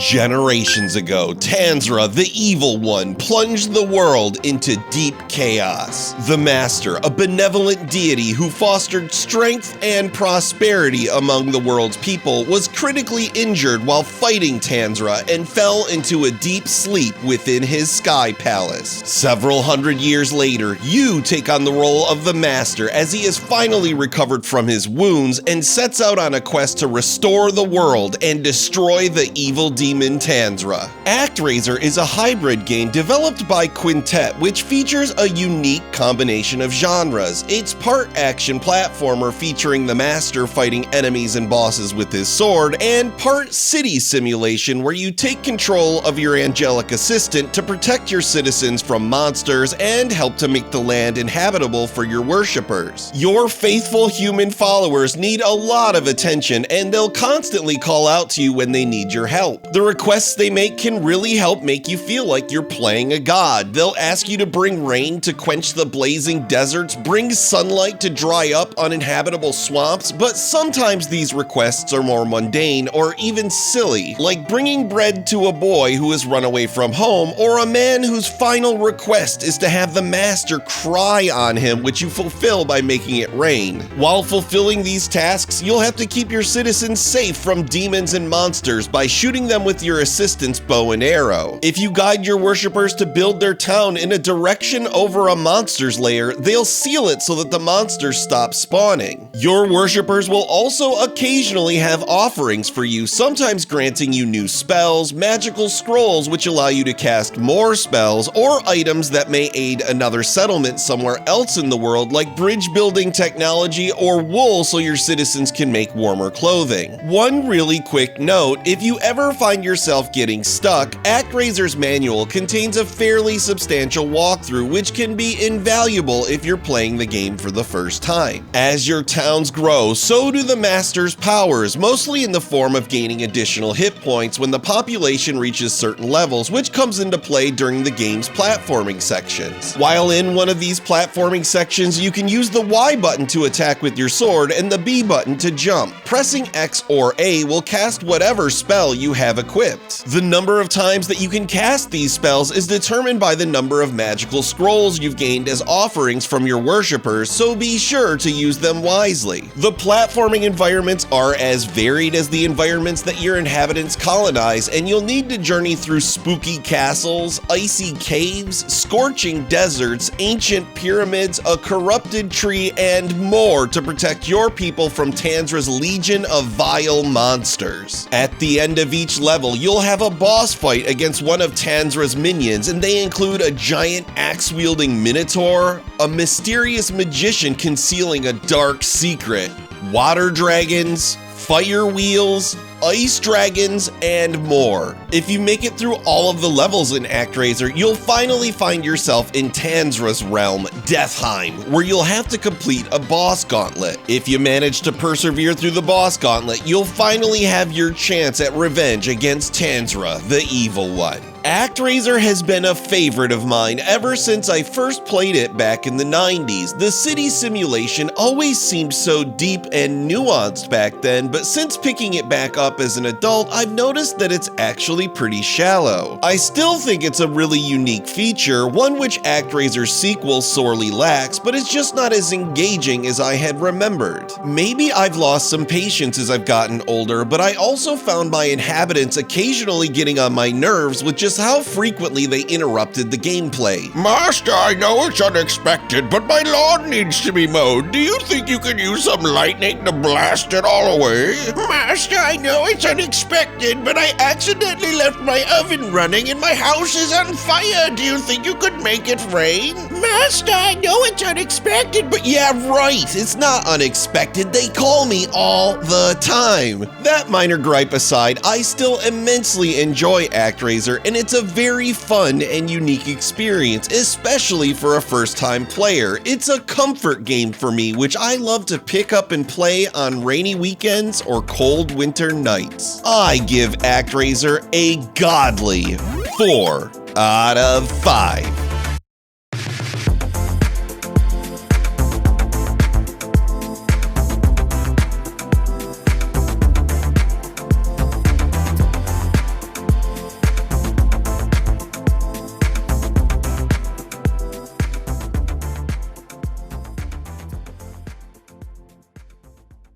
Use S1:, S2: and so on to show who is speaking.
S1: Generations ago, Tanzra, the evil one, plunged the world into deep chaos. The Master, a benevolent deity who fostered strength and prosperity among the world's people, was critically injured while fighting Tanzra and fell into a deep sleep within his sky palace. Several hundred years later, you take on the role of the Master as he has finally recovered from his wounds and sets out on a quest to restore the world and destroy the evil demon Tanzra. Actraiser is a hybrid game developed by Quintet, which features a unique combination of genres. It's part action platformer featuring the Master fighting enemies and bosses with his sword, and part city simulation where you take control of your angelic assistant to protect your citizens from monsters and help to make the land inhabitable for your worshippers. Your faithful human followers need a lot of attention, and they'll constantly call out to you when they need your help. The requests they make can really help make you feel like you're playing a god. They'll ask you to bring rain to quench the blazing deserts, bring sunlight to dry up uninhabitable swamps, but sometimes these requests are more mundane or even silly, like bringing bread to a boy who has run away from home, or a man whose final request is to have the Master cry on him, which you fulfill by making it rain. While fulfilling these tasks, you'll have to keep your citizens safe from demons and monsters by shooting them with your assistant's bow and arrow. If you guide your worshippers to build their town in a direction over a monster's lair, they'll seal it so that the monsters stop spawning. Your worshippers will also occasionally have offerings for you, sometimes granting you new spells, magical scrolls which allow you to cast more spells, or items that may aid another settlement somewhere else in the world, like bridge building technology or wool so your citizens can make warmer clothing. One really quick note, if you ever find yourself getting stuck, Actraiser's manual contains a fairly substantial walkthrough which can be invaluable if you're playing the game for the first time. As your towns grow, so do the Master's powers, mostly in the form of gaining additional hit points when the population reaches certain levels, which comes into play during the game's platforming sections. While in one of these platforming sections, you can use the Y button to attack with your sword and the B button to jump. Pressing X or A will cast whatever spell you have equipped. The number of times that you can cast these spells is determined by the number of magical scrolls you've gained as offerings from your worshippers, so be sure to use them wisely. The platforming environments are as varied as the environments that your inhabitants colonize, and you'll need to journey through spooky castles, icy caves, scorching deserts, ancient pyramids, a corrupted tree, and more to protect your people from Tanzra's legion of vile monsters. At the end of each level, you'll have a boss fight against one of Tanzra's minions, and they include a giant axe-wielding minotaur, a mysterious magician concealing a dark secret, water dragons, fire wheels, ice dragons, and more. If you make it through all of the levels in Actraiser, you'll finally find yourself in Tanzra's realm, Deathheim, where you'll have to complete a boss gauntlet. If you manage to persevere through the boss gauntlet, you'll finally have your chance at revenge against Tanzra, the evil one. Actraiser has been a favorite of mine ever since I first played it back in the 90s. The city simulation always seemed so deep and nuanced back then, but since picking it back up as an adult, I've noticed that it's actually pretty shallow. I still think it's a really unique feature, one which Actraiser's sequel sorely lacks, but it's just not as engaging as I had remembered. Maybe I've lost some patience as I've gotten older, but I also found my inhabitants occasionally getting on my nerves with just how frequently they interrupted the gameplay.
S2: Master, I know it's unexpected, but my lawn needs to be mowed. Do you think you could use some lightning to blast it all away? Master, I know it's unexpected, but I accidentally left my oven running and my house is on fire. Do you think you could make it rain? Master, I know it's unexpected, but
S1: Yeah, right, it's not unexpected. They call me all the time. That minor gripe aside, I still immensely enjoy Actraiser, and it's a very fun and unique experience, especially for a first-time player. It's a comfort game for me, which I love to pick up and play on rainy weekends or cold winter nights. I give Actraiser a godly 4 out of 5.